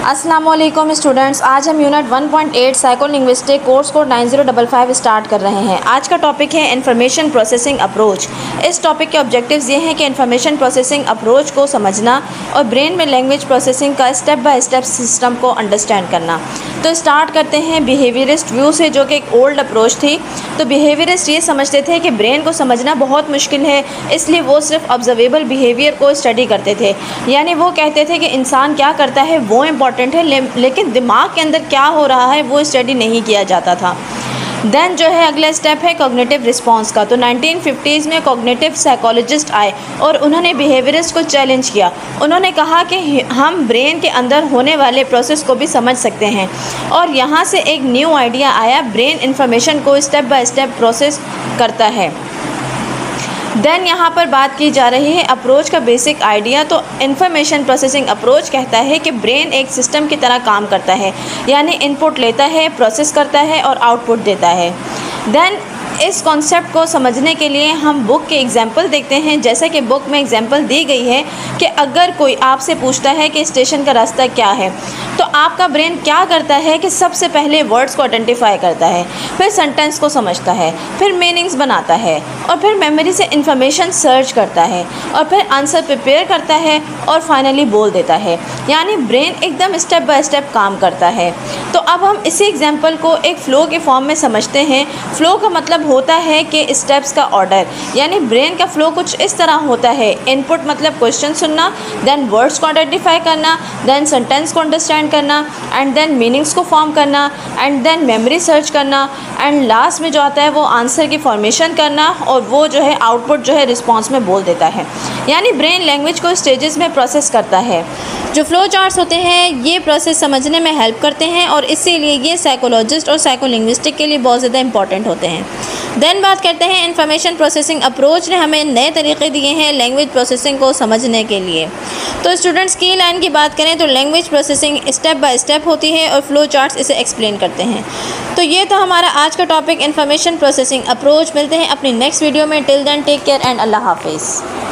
अस्सलामुअलैकुम स्टूडेंट्स, आज हम यूनिट 1.8 साइकोलिंग्विस्टिक कोर्स कोड 9055 स्टार्ट कर रहे हैं। आज का टॉपिक है इन्फॉर्मेशन प्रोसेसिंग अप्रोच। इस टॉपिक के ऑब्जेक्टिव्स ये हैं कि इन्फॉर्मेशन प्रोसेसिंग अप्रोच को समझना और ब्रेन में लैंग्वेज प्रोसेसिंग का स्टेप बाय स्टेप सिस्टम को अंडरस्टैंड करना। तो स्टार्ट करते हैं बिहेवियरिस्ट व्यू से, जो कि एक ओल्ड अप्रोच थी। तो बिहेवियरिस्ट ये समझते थे कि ब्रेन को समझना बहुत मुश्किल है, इसलिए वो सिर्फ ऑब्जर्वेबल बिहेवियर को स्टडी करते थे। यानी वो कहते थे कि इंसान क्या करता है वो इम्पॉर्टेंट है, लेकिन दिमाग के अंदर क्या हो रहा है वो स्टडी नहीं किया जाता था। देन जो है अगला स्टेप है कॉग्निटिव रिस्पांस का। तो 1950s में कॉग्निटिव साइकोलॉजिस्ट आए और उन्होंने बिहेवियरिस्ट को चैलेंज किया। उन्होंने कहा कि हम ब्रेन के अंदर होने वाले प्रोसेस को भी समझ सकते हैं, और यहाँ से एक न्यू आइडिया आया, ब्रेन इंफॉर्मेशन को स्टेप बाय स्टेप प्रोसेस करता है। देन यहाँ पर बात की जा रही है अप्रोच का बेसिक आइडिया। तो इन्फॉर्मेशन प्रोसेसिंग अप्रोच कहता है कि ब्रेन एक सिस्टम की तरह काम करता है, यानी इनपुट लेता है, प्रोसेस करता है और आउटपुट देता है। देन इस कॉन्सेप्ट को समझने के लिए हम बुक के एग्जाम्पल देखते हैं। जैसे कि बुक में एग्जाम्पल दी गई है कि अगर कोई आपसे पूछता है कि स्टेशन का रास्ता क्या है, तो आपका ब्रेन क्या करता है कि सबसे पहले वर्ड्स को आइडेंटिफाई करता है, फिर सेंटेंस को समझता है, फिर मीनिंग्स बनाता है, और फिर मेमोरी से इंफॉर्मेशन सर्च करता है, और फिर आंसर प्रिपेयर करता है और फाइनली बोल देता है। यानी ब्रेन एकदम स्टेप बाय स्टेप काम करता है। तो अब हम इसी एग्जाम्पल को एक फ़्लो के फॉर्म में समझते हैं। फ़्लो का मतलब होता है कि स्टेप्स का ऑर्डर, यानी ब्रेन का फ़्लो कुछ इस तरह होता है। इनपुट मतलब क्वेश्चन सुनना, देन वर्ड्स को आइडेंटिफाई करना, देन सेंटेंस को अंडरस्टैंड करना, एंड देन मीनिंग्स को फॉर्म करना, एंड देन मेमोरी सर्च करना, एंड लास्ट में जो आता है वो आंसर की फॉर्मेशन करना, और वो जो है आउटपुट जो है रिस्पॉन्स में बोल देता है। यानी ब्रेन लैंग्वेज को स्टेजेस में प्रोसेस करता है। जो फ्लो चार्ट्स होते हैं ये प्रोसेस समझने में हेल्प करते हैं, और इसीलिए ये साइकोलॉजिस्ट और साइकोलिंग्विस्टिक के लिए बहुत ज़्यादा इंपॉर्टेंट होते हैं। देन बात करते हैं इन्फॉर्मेशन प्रोसेसिंग अप्रोच ने हमें नए तरीके दिए हैं लैंग्वेज प्रोसेसिंग को समझने के लिए। तो स्टूडेंट्स की लाइन की बात करें तो language processing step by step होती है और फ्लो चार्ट्स इसे एक्सप्लेन करते हैं। तो ये था हमारा आज का टॉपिक इन्फॉर्मेशन प्रोसेसिंग अप्रोच। मिलते हैं अपनी नेक्स्ट वीडियो में। Till then take care and अल्लाह हाफिज़।